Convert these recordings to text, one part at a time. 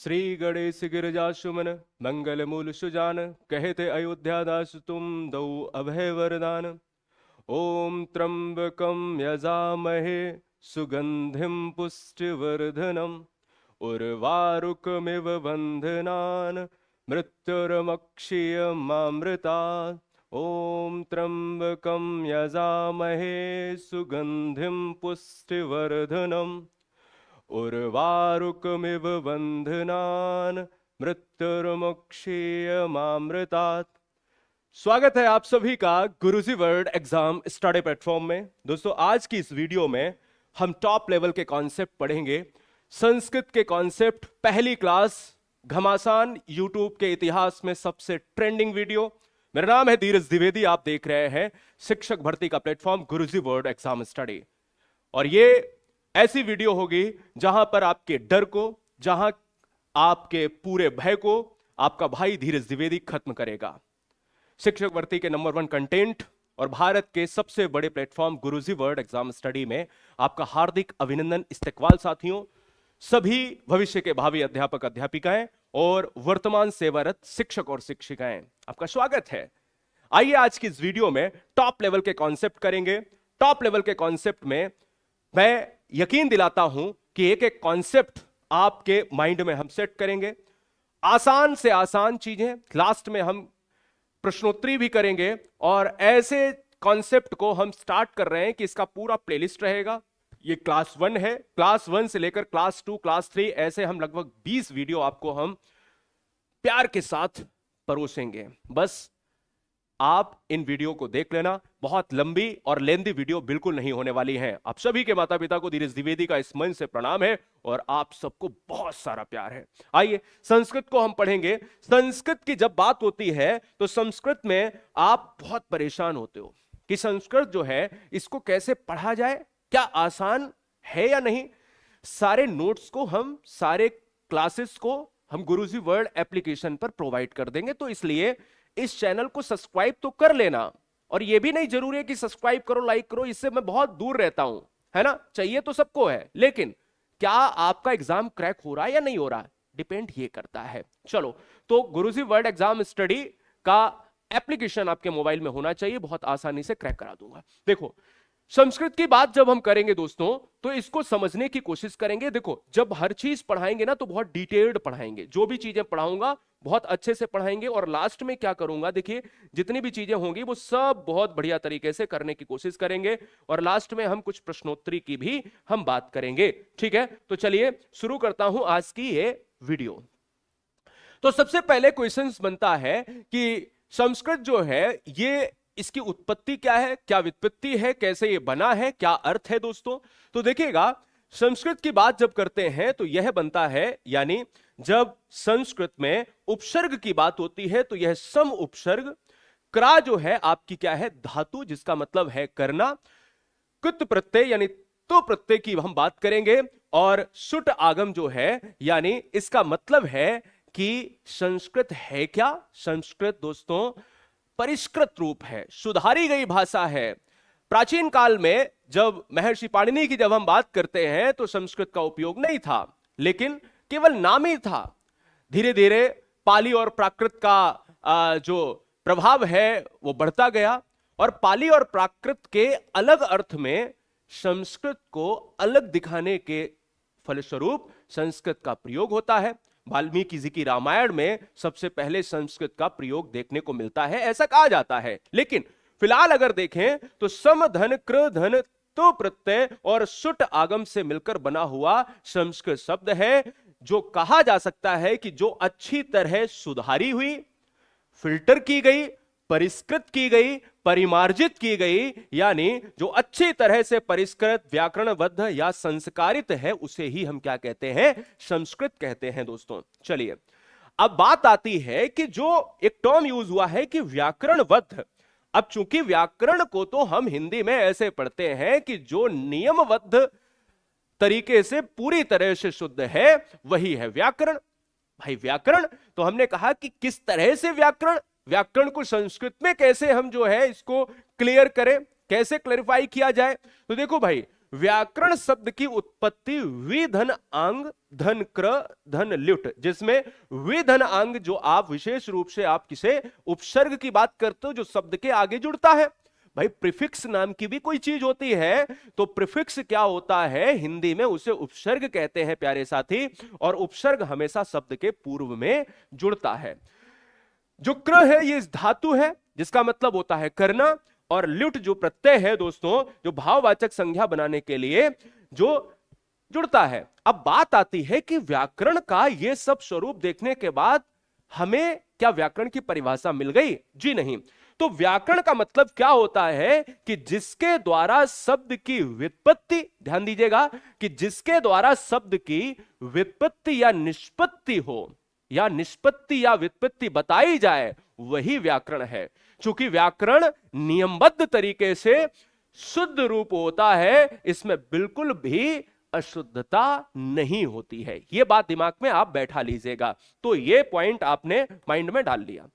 श्री गणेश गिरिजा सुमन मंगल मूल सुजान कहते अयोध्या दास तुम दौ अभय वरदान। ओम त्र्यंबकं यजामहे सुगंधिं पुष्टिवर्धनम् उर्वारुकमिव बन्धनान् मृत्युर्मक्षीयमामृतात्। ओम त्र्यंबकं यजामहे सुगंधिं पुष्टिवर्धनम् उर्वारुकमिव बंधनान् मृत्युर्मुक्षीयमामृतात्। स्वागत है आप सभी का गुरुजी वर्ड एग्जाम स्टडी प्लेटफॉर्म में। दोस्तों, आज की इस वीडियो में हम टॉप लेवल के कॉन्सेप्ट पढ़ेंगे। संस्कृत के कॉन्सेप्ट, पहली क्लास, घमासान, यूट्यूब के इतिहास में सबसे ट्रेंडिंग वीडियो। मेरा नाम है धीरज द्विवेदी, आप देख रहे हैं शिक्षक भर्ती का प्लेटफॉर्म गुरुजी वर्ड एग्जाम स्टडी। और ये ऐसी वीडियो होगी जहां पर आपके डर को, जहां आपके पूरे भय को आपका भाई धीरज द्विवेदी खत्म करेगा। शिक्षक भर्ती के नंबर 1 कंटेंट और भारत के सबसे बड़े प्लेटफॉर्म गुरुजी वर्ड एग्जाम स्टडी में आपका हार्दिक अभिनंदन। इस्तेकबाल साथियों, सभी भविष्य के भावी अध्यापक अध्यापिकाएं और वर्तमान सेवारत शिक्षक और शिक्षिकाएं, आपका स्वागत है। आइए आज की इस वीडियो में टॉप लेवल के कॉन्सेप्ट करेंगे। टॉप लेवल के कॉन्सेप्ट में मैं यकीन दिलाता हूं कि एक एक कॉन्सेप्ट आपके माइंड में हम सेट करेंगे। आसान से आसान चीजें, लास्ट में हम प्रश्नोत्तरी भी करेंगे। और ऐसे कॉन्सेप्ट को हम स्टार्ट कर रहे हैं कि इसका पूरा प्लेलिस्ट रहेगा। ये क्लास 1 है, क्लास 1 से लेकर क्लास 2, क्लास 3, ऐसे हम लगभग 20 वीडियो आपको हम प्यार के साथ परोसेंगे। बस आप इन वीडियो को देख लेना, बहुत लंबी और लेंदी वीडियो बिल्कुल नहीं होने वाली है। आप सभी के माता पिता को धीरज द्विवेदी का इस मन से प्रणाम है और आप सबको बहुत सारा प्यार है। आइए संस्कृत को हम पढ़ेंगे। संस्कृत की जब बात होती है तो संस्कृत में आप बहुत परेशान होते हो कि संस्कृत जो है इसको कैसे पढ़ा जाए, क्या आसान है या नहीं। सारे नोट्स को हम, सारे क्लासेस को हम गुरुजी वर्ड एप्लीकेशन पर प्रोवाइड कर देंगे। तो इसलिए इस चैनल को सब्सक्राइब तो कर लेना। और यह भी नहीं जरूरी है कि सब्सक्राइब करो, लाइक करो, इससे मैं बहुत दूर रहता हूं, है ना। चाहिए तो सबको है, लेकिन क्या आपका एग्जाम क्रैक हो रहा है या नहीं हो रहा है, डिपेंड ये करता है। चलो, तो गुरुजी वर्ड एग्जाम स्टडी का एप्लीकेशन आपके मोबाइल में होना चाहिए, बहुत आसानी से क्रैक करा दूंगा। देखो, संस्कृत की बात जब हम करेंगे दोस्तों, तो इसको समझने की कोशिश करेंगे। देखो, जब हर चीज पढ़ाएंगे ना तो बहुत डिटेल्ड पढ़ाएंगे। जो भी चीजें पढ़ाऊंगा बहुत अच्छे से पढ़ाएंगे। और लास्ट में क्या करूंगा, देखिए, जितनी भी चीजें होंगी वो सब बहुत बढ़िया तरीके से करने की कोशिश करेंगे। और लास्ट में हम कुछ प्रश्नोत्तरी की भी हम बात करेंगे। ठीक है, तो चलिए शुरू करता हूं आज की ये वीडियो। तो सबसे पहले क्वेश्चन बनता है कि संस्कृत जो है ये, इसकी उत्पत्ति क्या है, क्या व्युत्पत्ति है, कैसे ये बना है, क्या अर्थ है दोस्तों। तो देखिएगा, संस्कृत की बात जब करते हैं तो यह बनता है, यानी जब संस्कृत में उपसर्ग की बात होती है तो यह सम उपसर्ग। क्रा जो है आपकी क्या है, धातु, जिसका मतलब है करना। कृत प्रत्यय यानी तो प्रत्यय की हम बात करेंगे। और सुट आगम जो है, यानी इसका मतलब है कि संस्कृत है क्या, संस्कृत दोस्तों परिष्कृत रूप है, सुधारी गई भाषा है। प्राचीन काल में जब महर्षि पाणिनि की जब हम बात करते हैं तो संस्कृत का उपयोग नहीं था, लेकिन केवल नाम ही था। धीरे धीरे पाली और प्राकृत का जो प्रभाव है वो बढ़ता गया। और पाली और प्राकृत के अलग अर्थ में संस्कृत को अलग दिखाने के फलस्वरूप संस्कृत का प्रयोग होता है। वाल्मीकि जी की रामायण में सबसे पहले संस्कृत का प्रयोग देखने को मिलता है, ऐसा कहा जाता है। लेकिन फिलहाल अगर देखें तो सम धन, कृ धन, तो प्रत्यय और सुट आगम से मिलकर बना हुआ संस्कृत शब्द है, जो कहा जा सकता है कि जो अच्छी तरह सुधारी हुई, फिल्टर की गई, परिष्कृत की गई, परिमार्जित की गई, यानी जो अच्छी तरह से परिष्कृत, व्याकरणबद्ध या संस्कारित है, उसे ही हम क्या कहते हैं, संस्कृत कहते हैं दोस्तों। चलिए, अब बात आती है कि जो एक टर्म यूज हुआ है कि व्याकरणबद्ध। अब चूंकि व्याकरण को तो हम हिंदी में ऐसे पढ़ते हैं कि जो नियमबद्ध तरीके से पूरी तरह से शुद्ध है वही है व्याकरण। भाई व्याकरण, तो हमने कहा कि किस तरह से व्याकरण, व्याकरण को संस्कृत में कैसे हम जो है इसको क्लियर करें, कैसे क्लैरिफाई किया जाए। तो देखो भाई, व्याकरण शब्द की उत्पत्ति वि धन आंग धन क्र धन ल्युट, जिसमें वि धन आंग जो आप विशेष रूप से आप किसे उपसर्ग की बात करते हो जो शब्द के आगे जुड़ता है। भाई प्रीफिक्स नाम की भी कोई चीज होती है, तो प्रीफिक्स क्या होता है हिंदी में, उसे उपसर्ग कहते हैं प्यारे साथी, और उपसर्ग हमेशा शब्द के पूर्व में जुड़ता है। जो क्र है ये धातु है जिसका मतलब होता है करना, और ल्युट जो प्रत्यय है दोस्तों जो भाववाचक संज्ञा बनाने के लिए जो जुड़ता है। अब बात आती है कि व्याकरण का ये सब स्वरूप देखने के बाद हमें क्या व्याकरण की परिभाषा मिल गई? जी नहीं। तो व्याकरण का मतलब क्या होता है कि जिसके द्वारा शब्द की व्युत्पत्ति, ध्यान दीजिएगा, कि जिसके द्वारा शब्द की व्युत्पत्ति या निष्पत्ति हो, या निष्पत्ति या व्युत्पत्ति बताई जाए, वही व्याकरण है। चूंकि व्याकरण नियमबद्ध तरीके से शुद्ध रूप होता है, इसमें बिल्कुल भी अशुद्धता नहीं होती है। यह बात दिमाग में आप बैठा लीजिएगा। तो यह पॉइंट आपने माइंड में डाल लिया।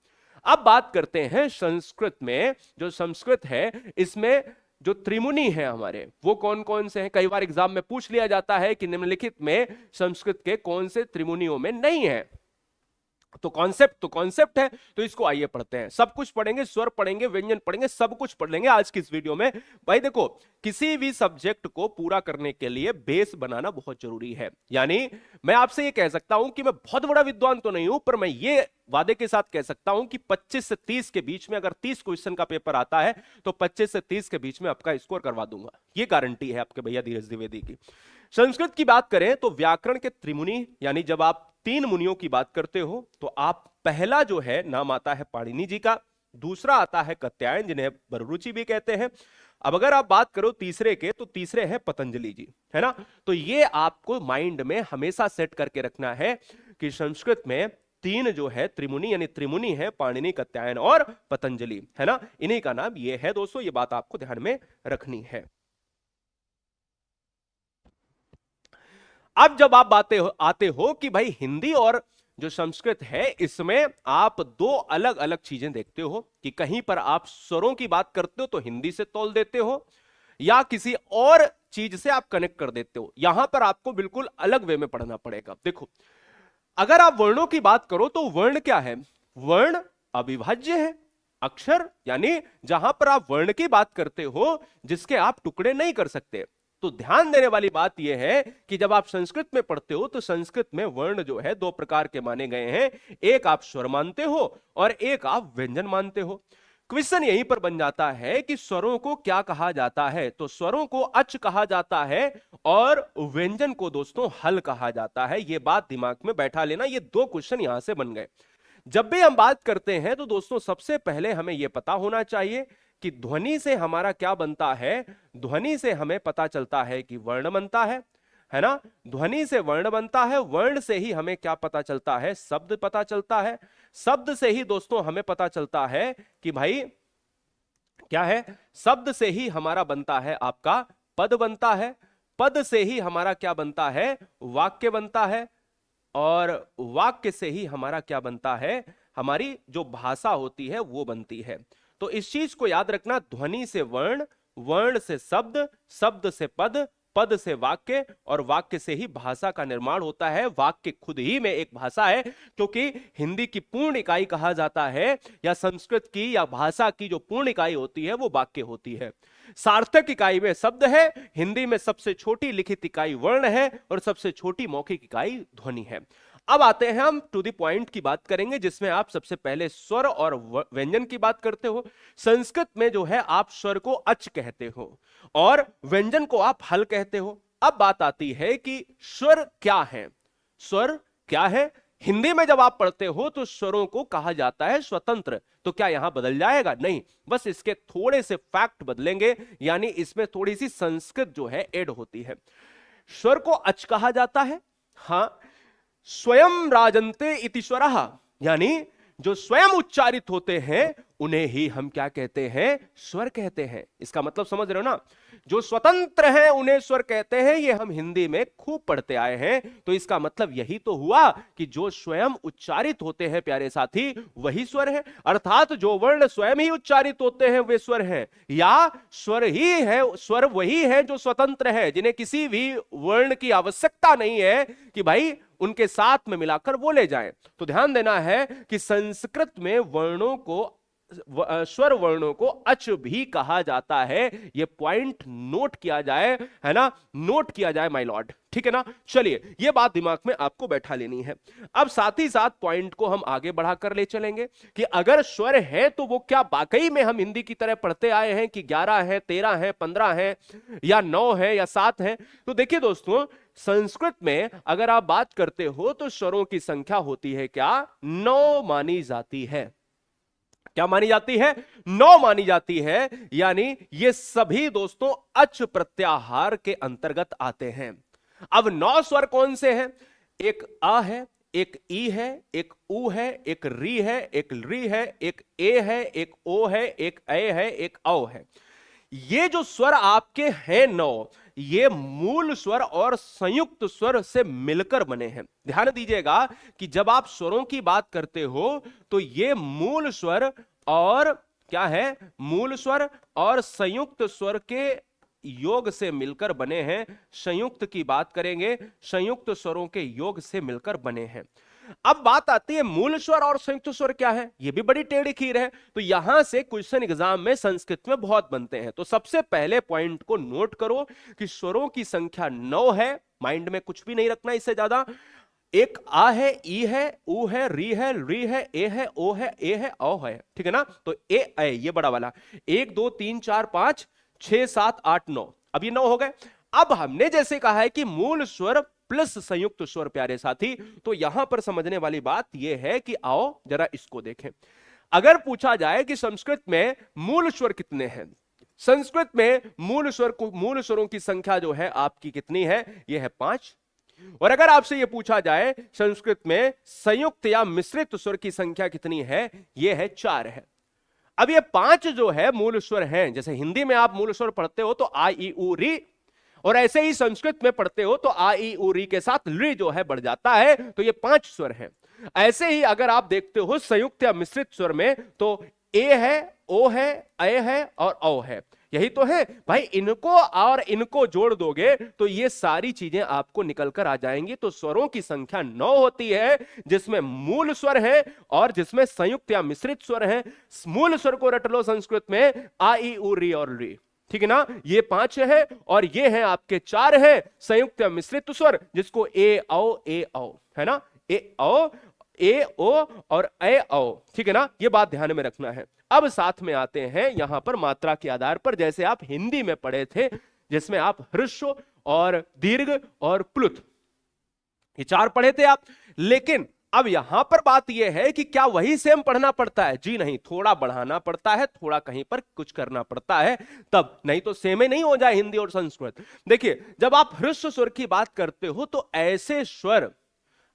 अब बात करते हैं संस्कृत में। जो संस्कृत है इसमें जो त्रिमुनि है हमारे, वो कौन कौन से हैं? कई बार एग्जाम में पूछ लिया जाता है कि निम्नलिखित में संस्कृत के कौन से त्रिमुनियों में नहीं है। तो कॉन्सेप्ट है, तो इसको आइए पढ़ते हैं। सब कुछ पढ़ेंगे, स्वर पढ़ेंगे, व्यंजन पढ़ेंगे, सब कुछ पढ़ लेंगे आज की इस वीडियो में। भाई देखो, किसी भी सब्जेक्ट को पूरा करने के लिए बेस बनाना बहुत जरूरी है। यानी मैं आपसे ये कह सकता हूं कि मैं बहुत बड़ा विद्वान तो नहीं हूं, पर मैं ये वादे के साथ कह सकता हूं कि 25 से 30 के बीच में अगर 30 क्वेश्चन का पेपर आता है तो 25 से 30 के बीच में आपका स्कोर करवा दूंगा। ये गारंटी है आपके भैया धीरज द्विवेदी की। संस्कृत की बात करें तो व्याकरण के त्रिमुनि, यानी जब आप 3 मुनियों की बात करते हो तो आप पहला जो है नाम आता है पाणिनि जी का, दूसरा आता है कात्यायन जिन्हें बररुचि भी कहते हैं। अब अगर आप बात करो तीसरे के, तो तीसरे हैं पतंजलि जी, है ना। तो ये आपको माइंड में हमेशा सेट करके रखना है कि संस्कृत में 3 जो है त्रिमुनि, यानी त्रिमुनि है पाणिनि, कात्यायन और पतंजलि, है ना। इन्हीं का नाम ये है दोस्तों, ये बात आपको ध्यान में रखनी है। अब जब आप आते हो कि भाई हिंदी और जो संस्कृत है इसमें आप 2 अलग अलग चीजें देखते हो, कि कहीं पर आप स्वरों की बात करते हो तो हिंदी से तोल देते हो, या किसी और चीज से आप कनेक्ट कर देते हो। यहां पर आपको बिल्कुल अलग वे में पढ़ना पड़ेगा। देखो, अगर आप वर्णों की बात करो तो वर्ण क्या है? वर्ण अविभाज्य है। अक्षर यानी जहां पर आप वर्ण की बात करते हो जिसके आप टुकड़े नहीं कर सकते। तो ध्यान देने वाली बात यह है कि जब आप संस्कृत में पढ़ते हो तो संस्कृत में वर्ण जो है 2 प्रकार के माने गए हैं। एक आप स्वर मानते हो और एक आप व्यंजन मानते हो। क्वेश्चन यहीं पर बन जाता है कि स्वरों को क्या कहा जाता है? तो स्वरों को अच कहा जाता है और व्यंजन को दोस्तों हल कहा जाता है। यह बात दिमाग में बैठा लेना। ये 2 क्वेश्चन यहां से बन गए। जब भी हम बात करते हैं तो दोस्तों सबसे पहले हमें यह पता होना चाहिए कि ध्वनि से हमारा क्या बनता है। ध्वनि से हमें पता चलता है कि वर्ण बनता है ना। ध्वनि से वर्ण बनता है, वर्ण से ही हमें क्या पता चलता है? शब्द पता चलता है। शब्द से ही दोस्तों हमें पता चलता है कि भाई क्या है, शब्द से ही हमारा बनता है आपका पद बनता है। पद से ही हमारा क्या बनता है? वाक्य बनता है। और वाक्य से ही हमारा क्या बनता है? हमारी जो भाषा होती है वो बनती है। तो इस चीज को याद रखना, ध्वनि से वर्ण, वर्ण से शब्द, शब्द से पद, पद से वाक्य, और वाक्य से ही भाषा का निर्माण होता है। वाक्य खुद ही में एक भाषा है, क्योंकि हिंदी की पूर्ण इकाई कहा जाता है या संस्कृत की या भाषा की जो पूर्ण इकाई होती है वो वाक्य होती है। सार्थक इकाई में शब्द है, हिंदी में सबसे छोटी लिखित इकाई वर्ण है और सबसे छोटी मौखिक इकाई ध्वनि है। अब आते हैं हम टू द पॉइंट की बात करेंगे, जिसमें आप सबसे पहले स्वर और व्यंजन की बात करते हो। संस्कृत में जो है आप स्वर को अच कहते हो और व्यंजन को आप हल कहते हो। अब बात आती है कि स्वर क्या है? स्वर क्या है? हिंदी में जब आप पढ़ते हो तो स्वरों को कहा जाता है स्वतंत्र। तो क्या यहां बदल जाएगा? नहीं, बस इसके थोड़े से फैक्ट बदलेंगे, यानी इसमें थोड़ी सी संस्कृत जो है ऐड होती है। स्वर को अच कहा जाता है। हां, स्वयं राजन्ते इति स्वरः, यानी जो स्वयं उच्चारित होते हैं उन्हें ही हम क्या कहते हैं, स्वर कहते हैं। इसका मतलब समझ रहे हो ना, जो स्वतंत्र हैं उन्हें स्वर कहते हैं। ये हम हिंदी में खूब पढ़ते आए हैं। तो इसका मतलब यही तो हुआ कि जो स्वयं उच्चारित होते हैं प्यारे साथी, वही स्वर है। अर्थात जो वर्ण स्वयं ही उच्चारित होते हैं वे स्वर हैं, या स्वर ही है, स्वर वही है जो स्वतंत्र है, जिन्हें किसी भी वर्ण की आवश्यकता नहीं है कि भाई उनके साथ में मिलाकर बोले जाएं। तो ध्यान देना है कि संस्कृत में वर्णों को, स्वर वर्णों को अच भी कहा जाता है। यह पॉइंट नोट किया जाए, है ना, नोट किया जाए माय लॉर्ड, ठीक है ना। चलिए यह बात दिमाग में आपको बैठा लेनी है। अब साथ ही साथ पॉइंट को हम आगे बढ़ाकर ले चलेंगे कि अगर स्वर है तो वो क्या वाकई में हम हिंदी की तरह पढ़ते आए हैं कि 11 है, 13 है, 15 है, या 9 है, या 7 है। तो देखिए दोस्तों, संस्कृत में अगर आप बात करते हो तो स्वरों की संख्या होती है क्या, 9 मानी जाती है। क्या मानी जाती है, 9 मानी जाती है। यानी ये सभी दोस्तों अच प्रत्याहार के अंतर्गत आते हैं। अब 9 स्वर कौन से हैं, एक अ है, एक ई है, एक उ है, एक री है, एक री है, एक ए है, एक ओ है, एक ए है, एक औ है। ये जो स्वर आपके हैं 9, ये मूल स्वर और संयुक्त स्वर से मिलकर बने हैं। ध्यान दीजिएगा कि जब आप स्वरों की बात करते हो तो ये मूल स्वर और क्या है, मूल स्वर और संयुक्त स्वर के योग से मिलकर बने हैं। संयुक्त की बात करेंगे, संयुक्त स्वरों के योग से मिलकर बने हैं। अब बात आती है मूल स्वर और संयुक्त स्वर क्या है, यह भी बड़ी टेढ़ी खीर है। तो यहां से क्वेश्चन एग्जाम में संस्कृत में बहुत बनते हैं। तो सबसे पहले पॉइंट को नोट करो कि स्वरों की संख्या 9 है। माइंड में कुछ भी नहीं रखना इससे ज्यादा। एक आ है, ई है, उ है, री है, री है, ए है, ओ है, ए है, औ है, ठीक है ना। तो ए ये बड़ा वाला 1 2 3 4 5 6 7 8 9, अब ये 9 हो गए। अब हमने जैसे कहा है कि मूल स्वर प्लस संयुक्त स्वर प्यारे साथी, तो यहां पर समझने वाली बात यह है कि आओ जरा इसको देखें। अगर पूछा जाए कि संस्कृत में मूल स्वर कितने हैं, संस्कृत में मूल स्वरों की संख्या जो है आपकी कितनी है, यह है 5। और अगर आपसे यह पूछा जाए संस्कृत में संयुक्त या मिश्रित स्वर की संख्या कितनी है, यह है 4 है। अब ये 5 जो है मूल स्वर हैं, जैसे हिंदी में आप मूल स्वर पढ़ते हो तो आ ई उ री, और ऐसे ही संस्कृत में पढ़ते हो तो आ ई उ री के साथ री जो है बढ़ जाता है, तो ये 5 स्वर हैं। ऐसे ही अगर आप देखते हो संयुक्त या मिश्रित स्वर में तो ए है, ओ है, ए है और औ है। यही तो है भाई, इनको और इनको जोड़ दोगे तो ये सारी चीजें आपको निकल कर आ जाएंगी। तो स्वरों की संख्या 9 होती है, जिसमें मूल स्वर है और जिसमें संयुक्त या मिश्रित स्वर है। मूल स्वर को रट लो संस्कृत में आ ई उ री और री, ठीक है ना। ये 5 है और ये है आपके 4 है संयुक्त या मिश्रित स्वर, जिसको ए औ है ना, ए ओ और ए औ, ठीक है ना। ये बात ध्यान में रखना है। अब साथ में आते हैं यहां पर मात्रा के आधार पर, जैसे आप हिंदी में पढ़े थे, जिसमें आप ह्रस्व और दीर्घ और प्लुत, ये 4 पढ़े थे आप। लेकिन अब यहां पर बात यह है कि क्या वही सेम पढ़ना पड़ता है? जी नहीं, थोड़ा बढ़ाना पड़ता है, थोड़ा कहीं पर कुछ करना पड़ता है, तब नहीं तो सेम ही नहीं हो जाए हिंदी और संस्कृत। देखिए, जब आप ह्रस्व स्वर की बात करते हो तो ऐसे स्वर,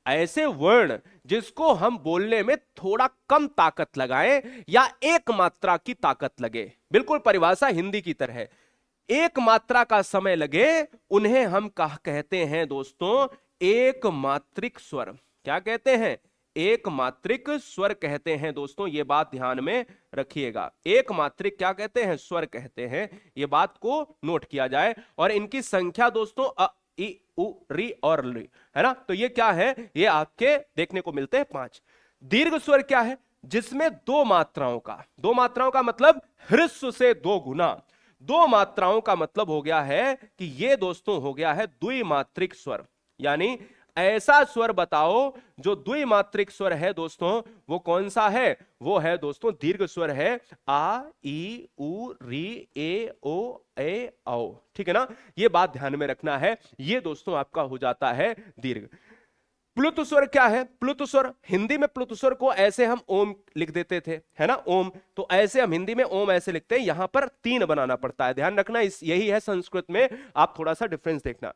ऐसे वर्ण जिसको हम बोलने में थोड़ा कम ताकत लगाएं या एक मात्रा की ताकत लगे, बिल्कुल परिभाषा हिंदी की तरह है, एक मात्रा का समय लगे, उन्हें हम कहते हैं दोस्तों एक मात्रिक स्वर। क्या कहते हैं? एक मात्रिक स्वर कहते हैं दोस्तों। ये बात ध्यान में रखिएगा, एक मात्रिक क्या कहते हैं? स्वर कहते हैं। ये बात को नोट किया जाए। और इनकी संख्या दोस्तों अ ई उ री और ली, है ना। तो ये क्या है? ये आपके देखने को मिलते हैं 5। दीर्घ स्वर क्या है? जिसमें 2 मात्राओं का मतलब ह्रस्व से 2 गुना। 2 मात्राओं का मतलब हो गया है कि ये दोस्तों हो गया है द्विमात्रिक स्वर। यानी ऐसा स्वर बताओ जो द्विमात्रिक स्वर है दोस्तों, वो कौन सा है? वो है दोस्तों दीर्घ स्वर है, आ ई उ री ए ओ ए औ, ठीक है ना। ये बात ध्यान में रखना है। ये दोस्तों आपका हो जाता है दीर्घ। प्लुत स्वर क्या है? प्लुत स्वर, हिंदी में प्लुत स्वर को ऐसे हम ओम लिख देते थे, है ना, ओम। तो ऐसे हम हिंदी में ओम ऐसे लिखते हैं, यहां पर 3 बनाना पड़ता है, ध्यान रखना। यही है संस्कृत में, आप थोड़ा सा डिफरेंस देखना।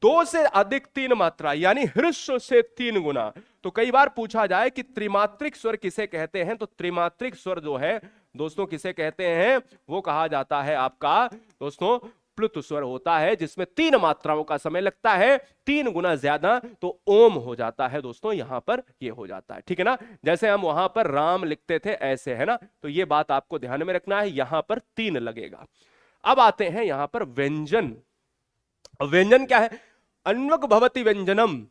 2 से अधिक 3 मात्रा यानी ह्रस्व से 3 गुना। तो कई बार पूछा जाए कि त्रिमात्रिक स्वर किसे कहते हैं, तो त्रिमात्रिक स्वर जो है दोस्तों किसे कहते हैं, वो कहा जाता है आपका दोस्तों प्लुत स्वर होता है, जिसमें 3 मात्राओं का समय लगता है, 3 गुना ज्यादा, तो ओम हो जाता है दोस्तों, यहां पर ये हो जाता है, ठीक है ना। जैसे हम वहां पर राम लिखते थे ऐसे, है ना, तो ये बात आपको ध्यान में रखना है, यहां पर 3 लगेगा। अब आते हैं यहां पर व्यंजन। व्यंजन क्या है? अन्वक भवति व्यंजनम।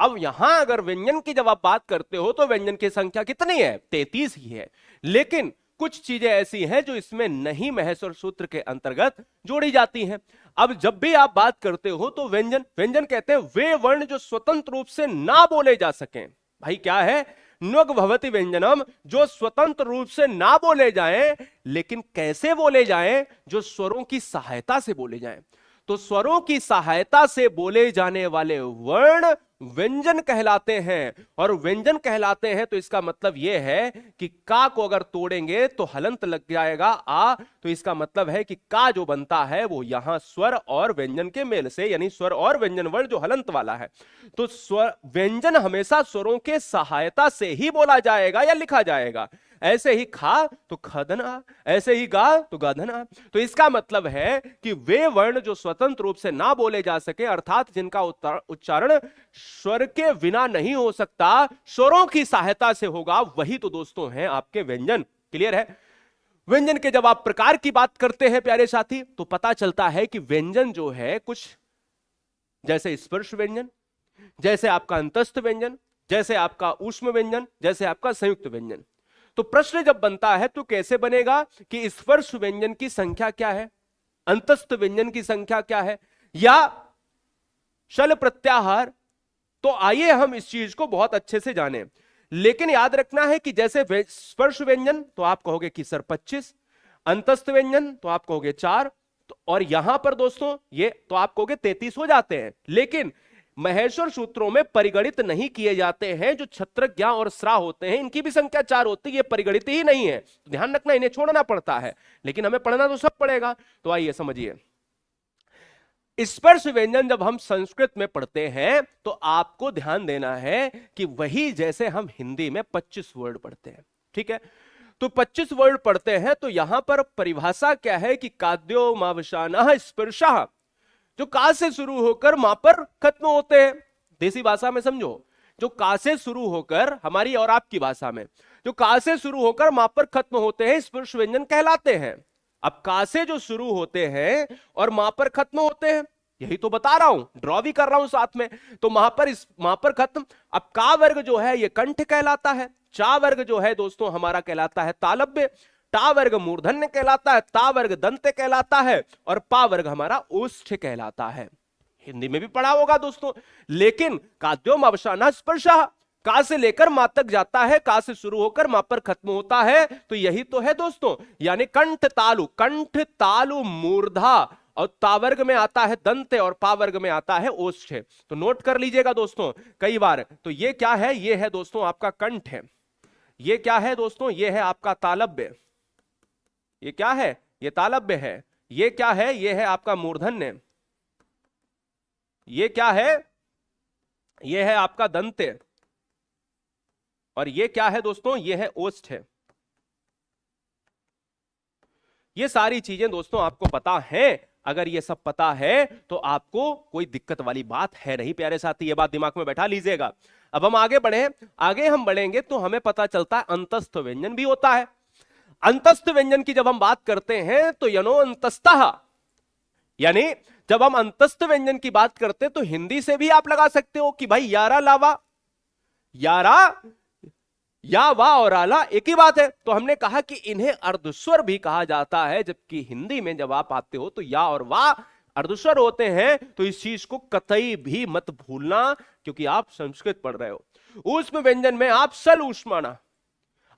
अब यहां अगर व्यंजन की जब आप बात करते हो तो व्यंजन की संख्या कितनी है? 33 ही है। लेकिन कुछ चीजें ऐसी हैं जो इसमें नहीं महेश्वर सूत्र के अंतर्गत जोड़ी जाती हैं। अब जब भी आप बात करते हो तो व्यंजन, व्यंजन कहते हैं वे वर्ण जो स्वतंत्र रूप से ना बोले जा सकें। भाई क्या है? न्वग भवति व्यंजनम, जो स्वतंत्र रूप से ना बोले जाएं, लेकिन कैसे बोले जाएं? जो स्वरों की सहायता से बोले जाएं। तो स्वरों की सहायता से बोले जाने वाले वर्ण व्यंजन कहलाते हैं। और व्यंजन कहलाते हैं तो इसका मतलब यह है कि का को अगर तोड़ेंगे तो हलंत लग जाएगा आ, तो इसका मतलब है कि का जो बनता है वो यहां स्वर और व्यंजन के मेल से, यानी स्वर और व्यंजन वर्ण जो हलंत वाला है। तो स्वर व्यंजन हमेशा स्वरों के सहायता से ही बोला जाएगा या लिखा जाएगा। ऐसे ही खा तो खदन आ, ऐसे ही गा तो गाधन आ। तो इसका मतलब है कि वे वर्ण जो स्वतंत्र रूप से ना बोले जा सके, अर्थात जिनका उच्चारण स्वर के बिना नहीं हो सकता, स्वरों की सहायता से होगा, वही तो दोस्तों हैं आपके व्यंजन। क्लियर है? व्यंजन के जब आप प्रकार की बात करते हैं प्यारे साथी, तो पता चलता है कि व्यंजन जो है कुछ जैसे स्पर्श व्यंजन, जैसे आपका अंतस्थ व्यंजन, जैसे आपका ऊष्म व्यंजन, जैसे आपका संयुक्त व्यंजन। तो प्रश्न जब बनता है तो कैसे बनेगा कि स्पर्श व्यंजन की संख्या क्या है, अंतस्थ व्यंजन की संख्या क्या है, या शल प्रत्याहार। तो आइए हम इस चीज को बहुत अच्छे से जानें। लेकिन याद रखना है कि जैसे स्पर्श व्यंजन तो आप कहोगे कि सर 25, अंतस्थ व्यंजन तो आप कहोगे 4, तो और यहां पर दोस्तों ये तो आप कहोगे 33 हो जाते हैं। लेकिन महेश्वर सूत्रों में परिगणित नहीं किए जाते हैं। जो छत्रज्ञ और स्रा होते हैं इनकी भी संख्या 4 होती है, ये परिगणित ही नहीं है, तो ध्यान रखना, इन्हें छोड़ना पड़ता है, लेकिन हमें पढ़ना तो सब पड़ेगा। तो आइए समझिए, स्पर्श व्यंजन जब हम संस्कृत में पढ़ते हैं तो आपको ध्यान देना है कि वही जैसे हम हिंदी में 25 वर्ड पढ़ते हैं, ठीक है। तो 25 वर्ड पढ़ते हैं तो यहां पर परिभाषा क्या है कि काद्यो मावशानः स्पर्शः, जो का से शुरू होकर मां पर खत्म होते हैं। देसी भाषा में समझो, जो का से शुरू होकर, हमारी और आपकी भाषा में, जो का से शुरू होकर मां पर खत्म होते हैं स्पर्श व्यंजन कहलाते हैं। अब का से जो शुरू होते हैं और मां पर खत्म होते हैं, यही तो बता रहा हूं, ड्रॉ भी कर रहा हूं साथ में। तो मां पर खत्म। अब का वर्ग जो है ये कंठ कहलाता है, चा वर्ग जो है दोस्तों हमारा कहलाता है तालव्य, टा वर्ग मूर्धन्य कहलाता है, ता वर्ग दंत कहलाता है, और पा वर्ग हमारा ओष्ठ कहलाता है। हिंदी में भी पढ़ा होगा दोस्तों। लेकिन काद्योम अवसाना स्पर्शः, का से लेकर मां तक जाता है, का से शुरू होकर मां पर खत्म होता है। तो यही तो है दोस्तों, यानी कंठ तालु मूर्धा, और तावर्ग में आता है दंत और पावर्ग में आता है ओष्ठ। तो नोट कर लीजिएगा दोस्तों कई बार। तो ये क्या है? ये है दोस्तों आपका कंठ है। ये क्या है दोस्तों? ये है आपका तालव्य। ये क्या है? ये तालव्य है। ये क्या है? ये है आपका मूर्धन्य। ये क्या है? ये है आपका दंत्य। और ये क्या है दोस्तों? ये है ओष्ठ है। ये सारी चीजें दोस्तों आपको पता है। अगर ये सब पता है तो आपको कोई दिक्कत वाली बात है नहीं प्यारे साथी, ये बात दिमाग में बैठा लीजिएगा। अब हम आगे बढ़े, आगे हम बढ़ेंगे तो हमें पता चलता है अंतस्थ व्यंजन भी होता है। अंतस्थ व्यंजन की जब हम बात करते हैं तो यनो अंतस्तः, यानी जब हम अंतस्थ व्यंजन की बात करते हैं तो हिंदी से भी आप लगा सकते हो कि भाई यारा लावा, यारा या वा और आला एक ही बात है। तो हमने कहा कि इन्हें अर्धस्वर भी कहा जाता है, जबकि हिंदी में जब आप आते हो तो या और वा अर्धस्वर होते हैं। तो इस चीज को कतई भी मत भूलना, क्योंकि आप संस्कृत पढ़ रहे हो। ऊष्म व्यंजन में आप सल ऊष्माना।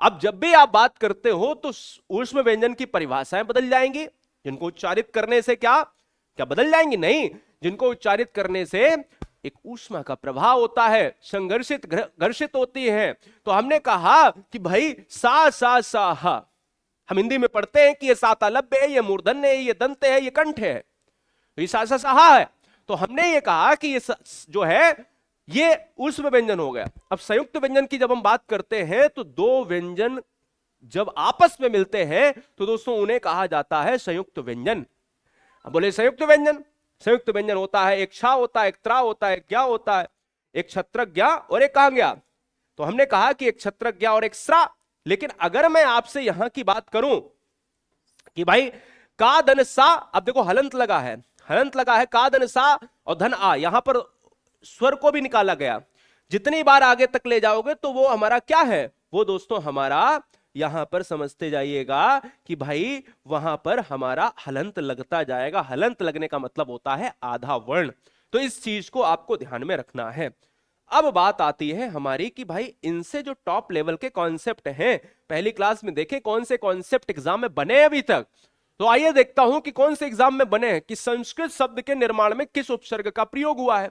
अब जब भी आप बात करते हो तो ऊष्म व्यंजन की परिभाषाएं बदल जाएंगी। जिनको उच्चारित करने से क्या क्या बदल जाएंगी? नहीं, जिनको उच्चारित करने से एक ऊष्मा का प्रभाव होता है, संघर्षित घर्षित होती है। तो हमने कहा कि भाई सा सा सा हा, हम हिंदी में पढ़ते हैं कि ये सातालब्य है, ये मूर्धन्य है, ये दंत है, ये कंठ है, तो ये सा सा सा हा है। तो हमने ये कहा कि ये जो है ये ऊष्म व्यंजन हो गया। अब संयुक्त व्यंजन की जब हम बात करते हैं तो दो व्यंजन जब आपस में मिलते हैं तो दोस्तों उन्हें कहा जाता है संयुक्त व्यंजन। अब बोले संयुक्त व्यंजन, संयुक्त व्यंजन होता है एक क्षा होता है, एक त्रा होता है, एक ज्ञा होता है, एक छत्रज्ञा और एक कांज्ञा। तो हमने कहा कि एक छत्रज्ञा और एक स्रा। लेकिन अगर मैं आपसे यहां की बात करूं कि भाई का धन सा, अब देखो हलंत लगा है, हलंत लगा है, का धन सा और धन आ, यहां पर स्वर को भी निकाला गया। जितनी बार आगे तक ले जाओगे तो वो हमारा क्या है, वो दोस्तों हमारा यहां पर समझते जाइएगा कि भाई वहां पर हमारा हलंत लगता जाएगा। हलंत लगने का मतलब होता है आधा वर्ण। तो इस चीज को आपको ध्यान में रखना है। अब बात आती है हमारी कि भाई इनसे जो टॉप लेवल के कॉन्सेप्ट हैं, पहली क्लास में देखे कौन से कॉन्सेप्ट एग्जाम में बने अभी तक। तो आइए देखता हूं कि कौन से एग्जाम में बने हैं कि संस्कृत शब्द के निर्माण में किस उपसर्ग का प्रयोग हुआ है।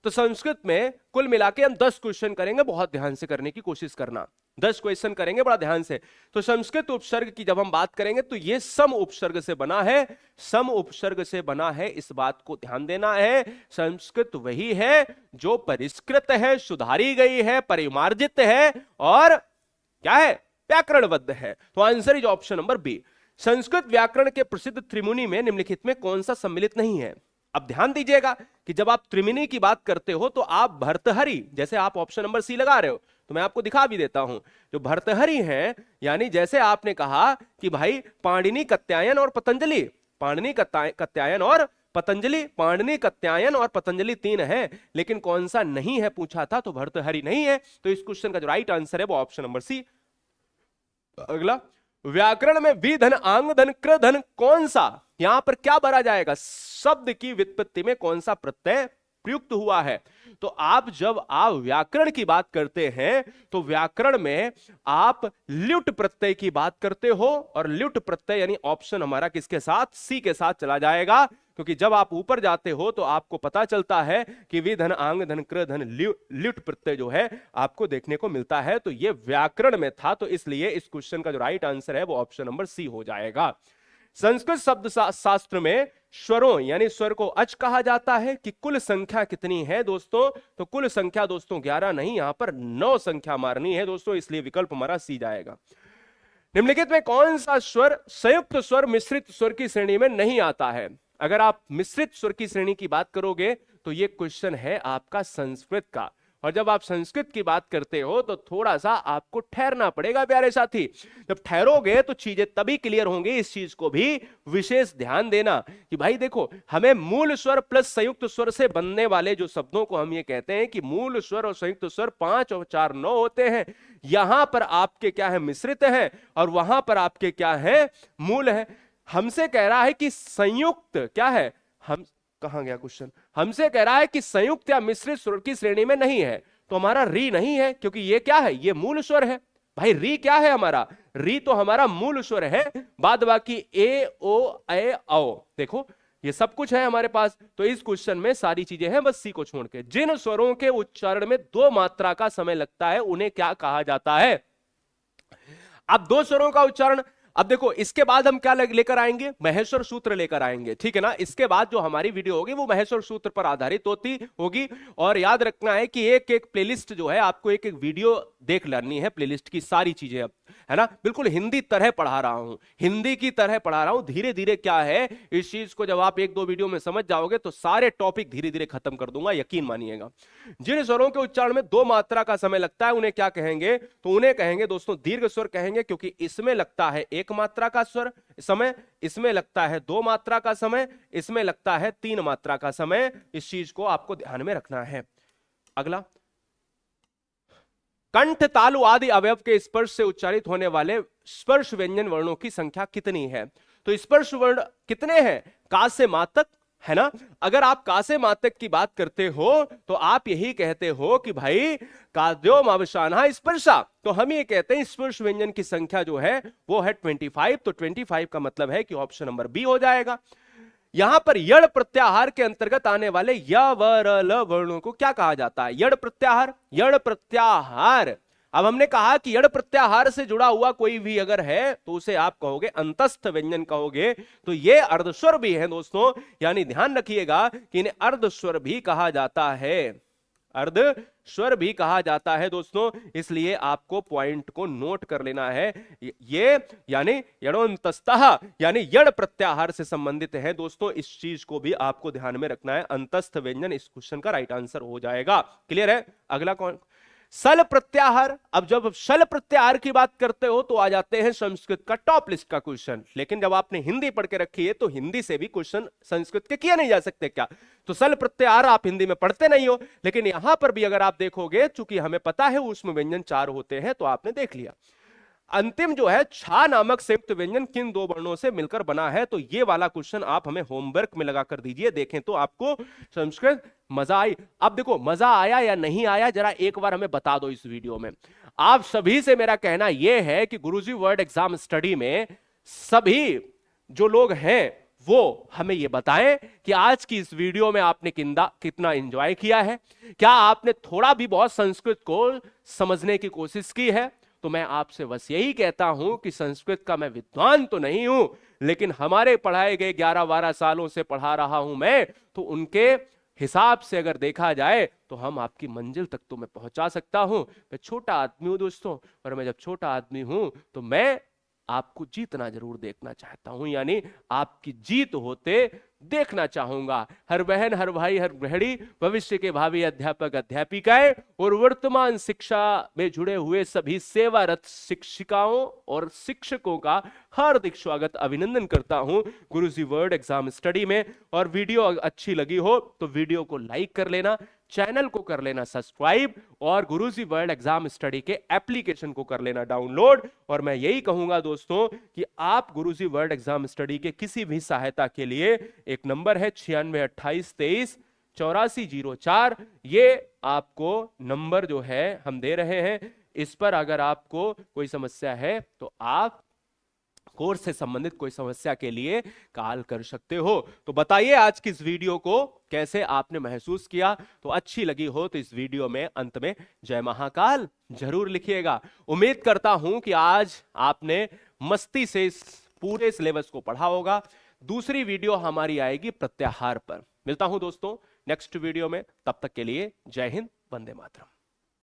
तो संस्कृत में कुल मिला के हम 10 क्वेश्चन करेंगे, बहुत ध्यान से करने की कोशिश करना। 10 क्वेश्चन करेंगे बड़ा ध्यान से। तो संस्कृत उपसर्ग की जब हम बात करेंगे तो ये सम उपसर्ग से बना है, सम उपसर्ग से बना है, इस बात को ध्यान देना है। संस्कृत वही है जो परिष्कृत है, सुधारी गई है, परिमार्जित है और क्या है, व्याकरणबद्ध है। तो answer is option number B. Sanskrit व्याकरण के प्रसिद्ध त्रिमुनि में निम्नलिखित में कौन सा सम्मिलित नहीं है। अब ध्यान दीजिएगा कि जब आप त्रिमुनि की बात करते हो तो आप भर्तहरि, जैसे आप ऑप्शन नंबर सी लगा रहे हो तो मैं आपको दिखा भी देता हूं, जो भर्तहरि हैं, यानी जैसे आपने कहा कि भाई पाणिनि कात्यायन और पतंजलि, पाणिनि कात्यायन और पतंजलि, पाणिनि कात्यायन और पतंजलि 3 है, लेकिन कौन सा नहीं है पूछा था तो भर्तहरि नहीं है। तो इस क्वेश्चन का जो राइट आंसर है वो ऑप्शन नंबर सी। अगला, व्याकरण में वि धन आंग धन कृ धन कौन सा, यहां पर क्या भरा जाएगा, शब्द की व्युत्पत्ति में कौन सा प्रत्यय प्रयुक्त हुआ है। तो आप जब आप व्याकरण की बात करते हैं तो व्याकरण में आप ल्युट प्रत्यय की बात करते हो, और ल्युट प्रत्यय यानी ऑप्शन हमारा किसके साथ, सी के साथ चला जाएगा। क्योंकि जब आप ऊपर जाते हो तो आपको पता चलता है कि वि धन आंग धन कृ धन ल्युट प्रत्यय जो है आपको देखने को मिलता है। तो ये व्याकरण में था, तो इसलिए इस क्वेश्चन का जो राइट आंसर है वो ऑप्शन नंबर सी हो जाएगा। संस्कृत शब्द शास्त्र में स्वरों यानी स्वर को अच कहा जाता है कि कुल संख्या कितनी है दोस्तों, तो कुल संख्या दोस्तों 11 नहीं, यहां पर 9 संख्या मारनी है दोस्तों, इसलिए विकल्प हमारा सी जाएगा। निम्नलिखित में कौन सा स्वर संयुक्त स्वर मिश्रित स्वर की श्रेणी में नहीं आता है। अगर आप मिश्रित स्वर की श्रेणी की बात करोगे तो ये क्वेश्चन है आपका संस्कृत का, और जब आप संस्कृत की बात करते हो तो थोड़ा सा आपको ठहरना पड़ेगा प्यारे साथी। जब ठहरोगे तो चीजें तभी क्लियर होंगी। इस चीज को भी विशेष ध्यान देना कि भाई देखो, हमें मूल स्वर प्लस संयुक्त स्वर से बनने वाले जो शब्दों को हम ये कहते हैं कि मूल स्वर और संयुक्त स्वर 5 और 4 9 होते हैं। यहां पर आपके क्या है, मिश्रित है, और वहां पर आपके क्या है, मूल है। हमसे कह रहा है कि संयुक्त क्या है, हम कहां गया क्वेश्चन, हमसे कह रहा है कि संयुक्त या मिश्रित स्वर की श्रेणी में नहीं है, तो हमारा री नहीं है, क्योंकि ये क्या है, ये मूल स्वर है। भाई री क्या है हमारा, री तो हमारा मूल स्वर है, बाद बाकी ए ओ ए औ, देखो ये सब कुछ है हमारे पास। तो इस क्वेश्चन में सारी चीजें हैं, बस सी को छोड़ के। जिन स्वरों के उच्चारण में 2 मात्रा का समय लगता है उन्हें क्या कहा जाता है। अब 2 स्वरों का उच्चारण, अब देखो इसके बाद हम क्या लेकर आएंगे, महेश्वर सूत्र लेकर आएंगे, ठीक है ना। इसके बाद जो हमारी वीडियो होगी वो महेश्वर सूत्र पर आधारित होगी। और याद रखना है कि एक एक प्लेलिस्ट जो है आपको एक एक वीडियो देख लेनी है, प्लेलिस्ट की सारी चीजें, अब है ना, बिल्कुल हिंदी तरह पढ़ा रहा हूं, हिंदी की तरह पढ़ा रहा हूं। धीरे धीरे क्या है, इस चीज को जब आप 1-2 वीडियो में समझ जाओगे तो सारे टॉपिक धीरे धीरे खत्म कर दूंगा, यकीन मानिएगा। जिन स्वरों के उच्चारण में 2 मात्रा का समय लगता है उन्हें क्या कहेंगे, तो उन्हें कहेंगे दोस्तों दीर्घ स्वर कहेंगे, क्योंकि इसमें लगता है 1 मात्रा का स्वर समय, इसमें लगता है 2 मात्रा का समय, इसमें लगता है 3 मात्रा का समय। इस चीज को आपको ध्यान में रखना है। अगला, कंठ तालु आदि अवयव के स्पर्श से उच्चारित होने वाले स्पर्श व्यंजन वर्णों की संख्या कितनी है। तो स्पर्श वर्ण कितने हैं, का से मा तक, है ना। अगर आप का से मा तक की बात करते हो तो आप यही कहते हो कि भाई काद्योम अवसाना स्पर्शा, तो हम ये कहते हैं स्पर्श व्यंजन की संख्या जो है वो है 25। तो 25 का मतलब है कि ऑप्शन नंबर बी हो जाएगा। यहां पर यड़ प्रत्याहार के अंतर्गत आने वाले य व र ल वर्णों को क्या कहा जाता है? यड़ प्रत्याहार। यड़ प्रत्याहार, अब हमने कहा कि यड़ प्रत्याहार से जुड़ा हुआ कोई भी अगर है तो उसे आप कहोगे अंतस्थ व्यंजन कहोगे। तो ये अर्धस्वर भी है दोस्तों, यानी ध्यान रखिएगा कि इन्हें अर्धस्वर भी कहा जाता है, अर्धस्वर भी कहा जाता है दोस्तों। इसलिए आपको पॉइंट को नोट कर लेना है। ये यानी यड़ोन्तस्तः यानी यड़ प्रत्याहार से संबंधित है दोस्तों, इस चीज को भी आपको ध्यान में रखना है। अंतस्थ व्यंजन इस क्वेश्चन का राइट आंसर हो जाएगा। क्लियर है? अगला कौन? सल प्रत्याहार। अब जब सल प्रत्याहार की बात करते हो तो आ जाते हैं संस्कृत का टॉप लिस्ट का क्वेश्चन, लेकिन जब आपने हिंदी पढ़ के रखी है तो हिंदी से भी क्वेश्चन संस्कृत के किए नहीं जा सकते क्या? तो सल प्रत्याहार आप हिंदी में पढ़ते नहीं हो, लेकिन यहां पर भी अगर आप देखोगे, चूंकि हमें पता है उसमें व्यंजन 4 होते हैं, तो आपने देख लिया। अंतिम जो है छा नामक संयुक्त व्यंजन किन 2 वर्णों से मिलकर बना है? तो ये वाला क्वेश्चन आप हमें होमवर्क में लगा कर दीजिए, देखें तो आपको संस्कृत मजा आई। अब देखो मजा आया या नहीं आया जरा एक बार हमें बता दो इस वीडियो में। आप सभी से मेरा कहना यह है कि गुरुजी वर्ड एग्जाम स्टडी में सभी जो लोग हैं वो हमें ये बताएं कि आज की इस वीडियो में आपने कितना एंजॉय किया है, क्या आपने थोड़ा भी बहुत संस्कृत को समझने की कोशिश की है। तो मैं आपसे बस यही कहता हूं कि संस्कृत का मैं विद्वान तो नहीं हूं, लेकिन हमारे पढ़ाए गए 11-12 सालों से पढ़ा रहा हूं मैं, तो उनके हिसाब से अगर देखा जाए तो हम आपकी मंजिल तक तो मैं पहुंचा सकता हूं। मैं छोटा आदमी हूं दोस्तों, और मैं जब छोटा आदमी हूं तो मैं आपको जीतना जरूर देखना चाहता हूं, यानी आपकी जीत होते देखना चाहूंगा। हर बहन, हर भाई, हर गृहिणी, भविष्य के भावी अध्यापक अध्यापिकाएं और वर्तमान शिक्षा में जुड़े हुए सभी सेवारत शिक्षिकाओं और शिक्षकों का हार्दिक स्वागत अभिनंदन करता हूं गुरुजी वर्ड एग्जाम स्टडी में। और वीडियो अच्छी लगी हो तो वीडियो को लाइक कर लेना, चैनल को कर लेना सब्सक्राइब, और गुरुजी वर्ड एग्जाम स्टडी के एप्लीकेशन को कर लेना डाउनलोड। और मैं यही कहूंगा दोस्तों कि आप गुरुजी वर्ड एग्जाम स्टडी के किसी भी सहायता के लिए एक नंबर है 9628238404, ये आपको नंबर जो है हम दे रहे हैं। इस पर अगर आपको कोई समस्या है तो आप कोर्स से संबंधित कोई समस्या के लिए कॉल कर सकते हो। तो बताइए आज की इस वीडियो को कैसे आपने महसूस किया। तो अच्छी लगी हो तो इस वीडियो में अंत में जय महाकाल जरूर लिखिएगा। उम्मीद करता हूं कि आज आपने मस्ती से इस पूरे सिलेबस को पढ़ा होगा। दूसरी वीडियो हमारी आएगी प्रत्याहार पर। मिलता हूं दोस्तों नेक्स्ट वीडियो में, तब तक के लिए जय हिंद, वंदे मातरम।